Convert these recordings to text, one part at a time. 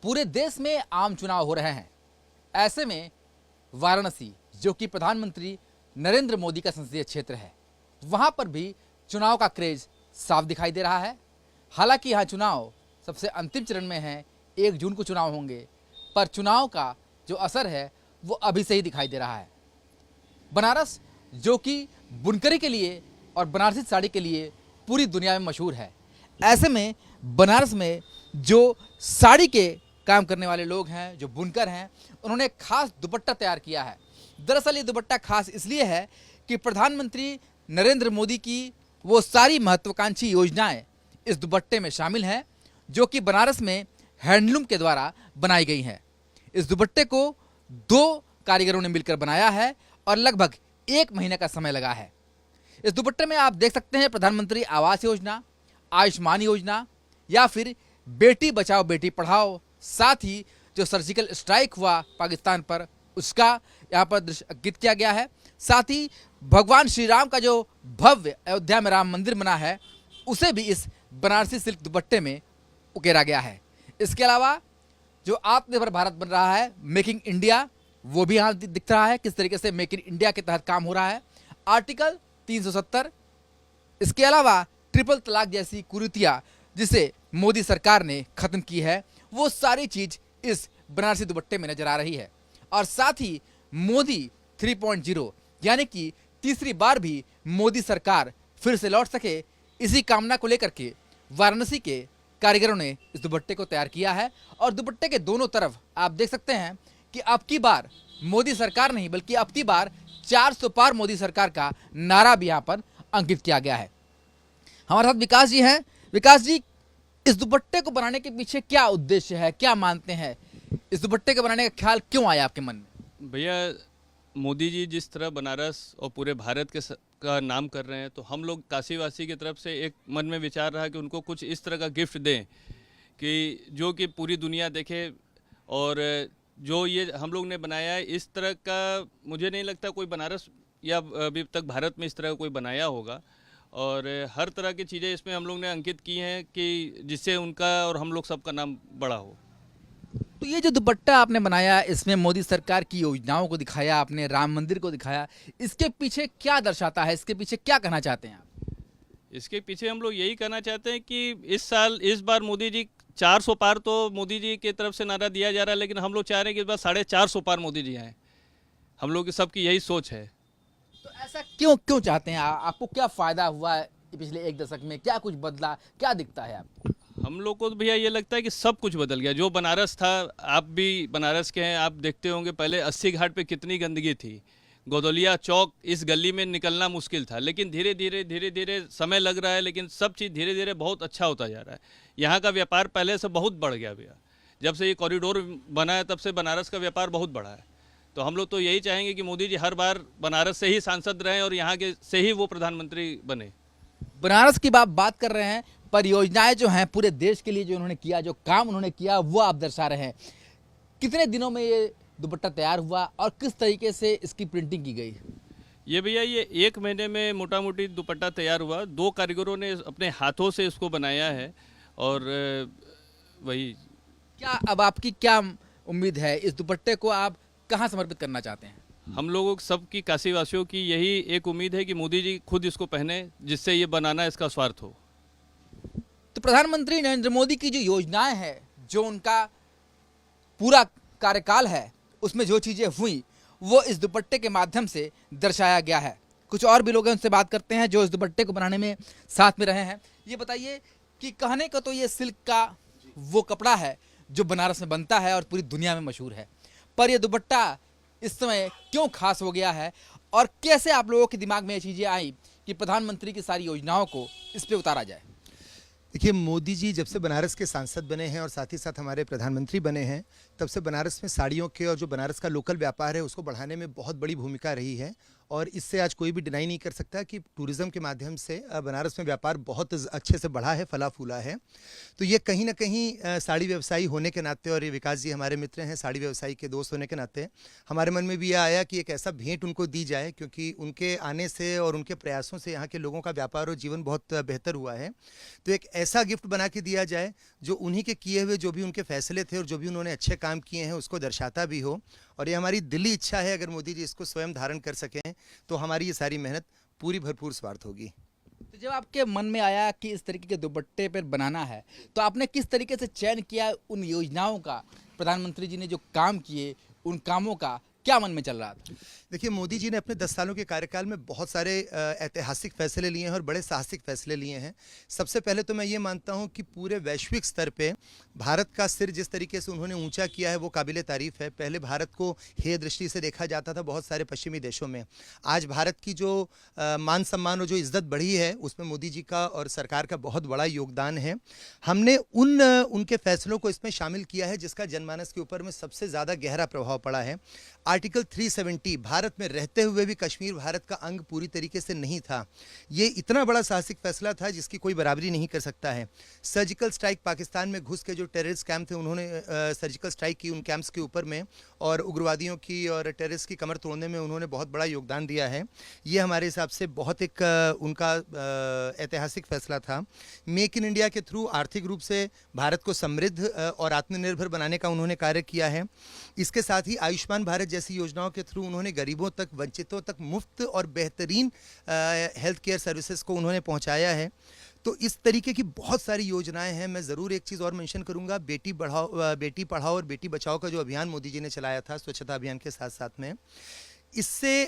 पूरे देश में आम चुनाव हो रहे हैं। ऐसे में वाराणसी, जो कि प्रधानमंत्री नरेंद्र मोदी का संसदीय क्षेत्र है, वहां पर भी चुनाव का क्रेज साफ दिखाई दे रहा है। हालांकि यहाँ चुनाव सबसे अंतिम चरण में है, 1 जून को चुनाव होंगे, पर चुनाव का जो असर है वो अभी से ही दिखाई दे रहा है। बनारस, जो कि बुनकरी के लिए और बनारसी साड़ी के लिए पूरी दुनिया में मशहूर है, ऐसे में बनारस में जो साड़ी के काम करने वाले लोग हैं, जो बुनकर हैं, उन्होंने खास दुपट्टा तैयार किया है। दरअसल ये दुपट्टा खास इसलिए है कि प्रधानमंत्री नरेंद्र मोदी की वो सारी महत्वाकांक्षी योजनाएं इस दुपट्टे में शामिल हैं, जो कि बनारस में हैंडलूम के द्वारा बनाई गई हैं। इस दुपट्टे को 2 कारीगरों ने मिलकर बनाया है और लगभग 1 महीने का समय लगा है। इस दुपट्टे में आप देख सकते हैं प्रधानमंत्री आवास योजना, आयुष्मान योजना या फिर बेटी बचाओ बेटी पढ़ाओ, साथ ही जो सर्जिकल स्ट्राइक हुआ पाकिस्तान पर, उसका यहाँ पर दृश्य अंकित किया गया है। साथ ही भगवान श्री राम का जो भव्य अयोध्या में राम मंदिर बना है, उसे भी इस बनारसी सिल्क दुपट्टे में उकेरा गया है। इसके अलावा जो आत्मनिर्भर भारत बन रहा है, मेकिंग इंडिया, वो भी यहाँ दिख रहा है, किस तरीके से मेक इन इंडिया के तहत काम हो रहा है। आर्टिकल 370, इसके अलावा ट्रिपल तलाक जैसी कुरीतियां जिसे मोदी सरकार ने खत्म की है, वो सारी चीज इस बनारसी दुपट्टे में नजर आ रही है। और साथ ही मोदी 3.0 यानी कि तीसरी बार भी मोदी सरकार फिर से लौट सके, इसी कामना को लेकर के वाराणसी के कारीगरों ने इस दुपट्टे को तैयार किया है। और दुपट्टे के दोनों तरफ आप देख सकते हैं कि अब की बार मोदी सरकार नहीं, बल्कि अब की बार 400 पार मोदी सरकार का नारा भी यहाँ पर अंकित किया गया है। हमारे साथ विकास जी हैं। विकास जी, इस दुपट्टे को बनाने के पीछे क्या उद्देश्य है, क्या मानते हैं? इस दुपट्टे के बनाने का ख्याल क्यों आया आपके मन में? भैया, मोदी जी जिस तरह बनारस और पूरे भारत का नाम कर रहे हैं, तो हम लोग काशीवासी की तरफ से एक मन में विचार रहा कि उनको कुछ इस तरह का गिफ्ट दें कि जो कि पूरी दुनिया देखे। और जो ये हम लोग ने बनाया है, इस तरह का मुझे नहीं लगता कोई बनारस या अभी तक भारत में इस तरह का कोई बनाया होगा। और हर तरह की चीज़ें इसमें हम लोग ने अंकित की हैं कि जिससे उनका और हम लोग सबका नाम बड़ा हो। तो ये जो दुपट्टा आपने बनाया, इसमें मोदी सरकार की योजनाओं को दिखाया, आपने राम मंदिर को दिखाया, इसके पीछे क्या दर्शाता है, इसके पीछे क्या कहना चाहते हैं आप? इसके पीछे हम लोग यही कहना चाहते हैं कि इस बार मोदी जी 400 पार तो मोदी जी की तरफ से नारा दिया जा रहा है, लेकिन हम लोग चाह रहे हैं कि इस बार 450 पार मोदी जी आए। हम लोग की सबकी यही सोच है। तो ऐसा क्यों चाहते हैं? आपको क्या फायदा हुआ है पिछले 1 दशक में? क्या कुछ बदला, क्या दिखता है आपको? हम लोग को तो भैया ये लगता है कि सब कुछ बदल गया। जो बनारस था, आप भी बनारस के हैं, आप देखते होंगे पहले 80 घाट पे कितनी गंदगी थी। गोदलिया चौक, इस गली में निकलना मुश्किल था, लेकिन धीरे धीरे समय लग रहा है, लेकिन सब चीज़ धीरे धीरे बहुत अच्छा होता जा रहा है। यहाँ का व्यापार पहले से बहुत बढ़ गया भैया। जब से ये कॉरिडोर बना है, तब से बनारस का व्यापार बहुत बढ़ा है। तो हम लोग तो यही चाहेंगे कि मोदी जी हर बार बनारस से ही सांसद रहें और यहाँ के से ही वो प्रधानमंत्री बने। बनारस की बात कर रहे हैं, परियोजनाएं जो हैं पूरे देश के लिए जो उन्होंने किया, जो काम उन्होंने किया, वो आप दर्शा रहे हैं। कितने दिनों में ये दुपट्टा तैयार हुआ और किस तरीके से इसकी प्रिंटिंग की गई? ये भैया, ये 1 महीने में मोटा मोटी दुपट्टा तैयार हुआ। 2 कारीगरों ने अपने हाथों से इसको बनाया है। और वही क्या अब आपकी क्या उम्मीद है, इस दुपट्टे को आप कहाँ समर्पित करना चाहते हैं? हम लोगों सबकी काशीवासियों की यही एक उम्मीद है कि मोदी जी खुद इसको पहने, जिससे ये बनाना इसका स्वार्थ हो। तो प्रधानमंत्री नरेंद्र मोदी की जो योजनाएं हैं, जो उनका पूरा कार्यकाल है, उसमें जो चीज़ें हुई वो इस दुपट्टे के माध्यम से दर्शाया गया है। कुछ और भी लोग हैं, उनसे बात करते हैं जो इस दुपट्टे को बनाने में साथ में रहे हैं। ये बताइए कि कहने का तो ये सिल्क का वो कपड़ा है जो बनारस में बनता है और पूरी दुनिया में मशहूर है, पर यह दुपट्टा इस समय क्यों खास हो गया है और कैसे आप लोगों के दिमाग में ये चीज़ें आई कि प्रधानमंत्री की सारी योजनाओं को इस पर उतारा जाए? देखिए, मोदी जी जब से बनारस के सांसद बने हैं और साथ ही साथ हमारे प्रधानमंत्री बने हैं, तब से बनारस में साड़ियों के और जो बनारस का लोकल व्यापार है उसको बढ़ाने में बहुत बड़ी भूमिका रही है। और इससे आज कोई भी डिनाई नहीं कर सकता कि टूरिज़्म के माध्यम से बनारस में व्यापार बहुत अच्छे से बढ़ा है, फला फूला है। तो ये कहीं ना कहीं साड़ी व्यवसायी होने के नाते, और ये विकास जी हमारे मित्र हैं, साड़ी व्यवसायी के दोस्त होने के नाते हमारे मन में भी यह आया कि एक ऐसा भेंट उनको दी जाए, क्योंकि उनके आने से और उनके प्रयासों से यहाँ के लोगों का व्यापार और जीवन बहुत बेहतर हुआ है। तो एक ऐसा गिफ्ट बना के दिया जाए जो उन्हीं के किए हुए जो भी उनके फैसले थे और जो भी उन्होंने अच्छे काम किए हैं उसको दर्शाता भी हो। और ये हमारी दिली इच्छा है, अगर मोदी जी इसको स्वयं धारण कर सकें तो हमारी ये सारी मेहनत पूरी भरपूर स्वार्थ होगी। तो जब आपके मन में आया कि इस तरीके के दुपट्टे पर बनाना है, तो आपने किस तरीके से चयन किया उन योजनाओं का? प्रधानमंत्री जी ने जो काम किए उन कामों का क्या मन में चल रहा था? देखिए, मोदी जी ने अपने 10 सालों के कार्यकाल में बहुत सारे ऐतिहासिक फैसले लिए हैं और बड़े साहसिक फैसले लिए हैं। सबसे पहले तो मैं ये मानता हूँ कि पूरे वैश्विक स्तर पे भारत का सिर जिस तरीके से उन्होंने ऊंचा किया है वो काबिले तारीफ़ है। पहले भारत को हेय दृष्टि से देखा जाता था बहुत सारे पश्चिमी देशों में। आज भारत की जो मान सम्मान और जो इज्जत बढ़ी है उसमें मोदी जी का और सरकार का बहुत बड़ा योगदान है। हमने उनके फैसलों को इसमें शामिल किया है जिसका जनमानस के ऊपर में सबसे ज़्यादा गहरा प्रभाव पड़ा है। आर्टिकल 370, भारत में रहते हुए भी कश्मीर भारत का अंग पूरी तरीके से नहीं था। ये इतना बड़ा साहसिक फैसला था जिसकी कोई बराबरी नहीं कर सकता है। सर्जिकल स्ट्राइक, पाकिस्तान में घुस के जो टेररिस्ट कैंप थे उन्होंने सर्जिकल स्ट्राइक की उन कैंप्स के ऊपर में, और उग्रवादियों की और टेररिस्ट की कमर तोड़ने में उन्होंने बहुत बड़ा योगदान दिया है। ये हमारे हिसाब से बहुत एक उनका ऐतिहासिक फैसला था। मेक इन इंडिया के थ्रू आर्थिक रूप से भारत को समृद्ध और आत्मनिर्भर बनाने का उन्होंने कार्य किया है। इसके साथ ही आयुष्मान भारत जैसी योजनाओं के थ्रू उन्होंने गरीबों तक, वंचितों तक मुफ्त और बेहतरीन हेल्थ केयर सर्विसेज को उन्होंने पहुंचाया है। तो इस तरीके की बहुत सारी योजनाएं हैं। मैं ज़रूर एक चीज़ और मेंशन करूंगा, बेटी पढ़ाओ और बेटी बचाओ का जो अभियान मोदी जी ने चलाया था स्वच्छता अभियान के साथ साथ में, इससे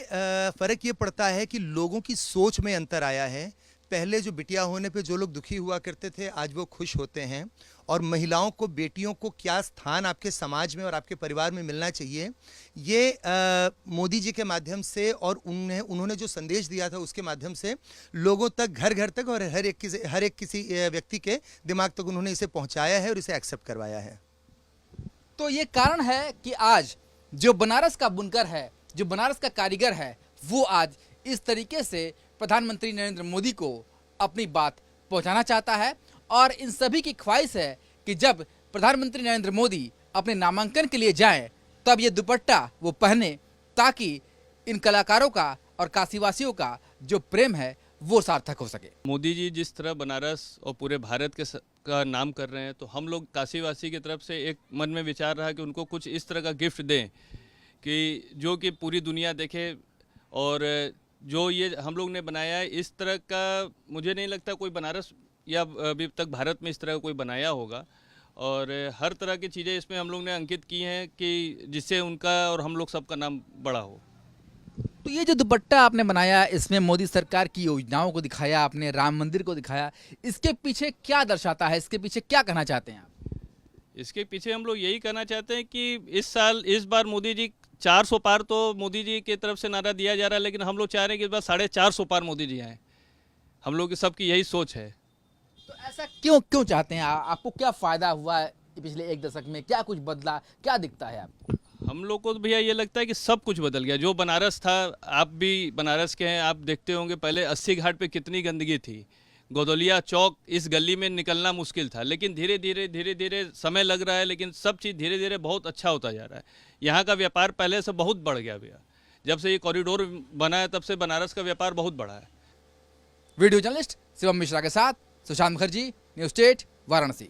फ़र्क ये पड़ता है कि लोगों की सोच में अंतर आया है। पहले जो बिटिया होने पे जो लोग दुखी हुआ करते थे आज वो खुश होते हैं। और महिलाओं को, बेटियों को क्या स्थान आपके समाज में और आपके परिवार में मिलना चाहिए, ये मोदी जी के माध्यम से और उन्होंने जो संदेश दिया था उसके माध्यम से लोगों तक, घर घर तक और हर एक किसी व्यक्ति के दिमाग तक उन्होंने इसे पहुंचाया है और इसे एक्सेप्ट करवाया है। तो ये कारण है कि आज जो बनारस का बुनकर है, जो बनारस का कारीगर है, वो आज इस तरीके से प्रधानमंत्री नरेंद्र मोदी को अपनी बात पहुंचाना चाहता है। और इन सभी की ख्वाहिश है कि जब प्रधानमंत्री नरेंद्र मोदी अपने नामांकन के लिए जाएं, तब ये दुपट्टा वो पहने, ताकि इन कलाकारों का और काशीवासियों का जो प्रेम है वो सार्थक हो सके। मोदी जी जिस तरह बनारस और पूरे भारत का नाम कर रहे हैं, तो हम लोग काशीवासी की तरफ से एक मन में विचार रहा कि उनको कुछ इस तरह का गिफ्ट दें कि जो कि पूरी दुनिया देखे। और जो ये हम लोग ने बनाया है, इस तरह का मुझे नहीं लगता कोई बनारस या अभी तक भारत में इस तरह का कोई बनाया होगा। और हर तरह की चीज़ें इसमें हम लोग ने अंकित की हैं कि जिससे उनका और हम लोग सबका नाम बड़ा हो। तो ये जो दुपट्टा आपने बनाया, इसमें मोदी सरकार की योजनाओं को दिखाया, आपने राम मंदिर को दिखाया, इसके पीछे क्या दर्शाता है? इसके पीछे क्या कहना चाहते हैं आप? इसके पीछे हम लोग यही कहना चाहते हैं कि इस बार मोदी जी 400 पार, तो मोदी जी की तरफ से नारा दिया जा रहा है, लेकिन हम लोग चाह रहे हैं कि इस बार 450 पार मोदी जी आए। हम लोग की सबकी यही सोच है। तो ऐसा क्यों चाहते हैं? आपको क्या फ़ायदा हुआ है पिछले एक दशक में? क्या कुछ बदला, क्या दिखता है आपको? हम लोग को तो भैया ये लगता है कि सब कुछ बदल गया। जो बनारस था, आप भी बनारस के हैं, आप देखते होंगे पहले 80 घाट पे कितनी गंदगी थी। गोदलिया चौक, इस गली में निकलना मुश्किल था, लेकिन धीरे धीरे समय लग रहा है, लेकिन सब चीज़ धीरे धीरे बहुत अच्छा होता जा रहा है। यहाँ का व्यापार पहले से बहुत बढ़ गया भैया। जब से ये कॉरिडोर बना है तब से बनारस का व्यापार बहुत बढ़ा है। वीडियो जर्नलिस्ट शिवम मिश्रा के साथ सुशांत मुखर्जी, न्यूज़ 8 वाराणसी।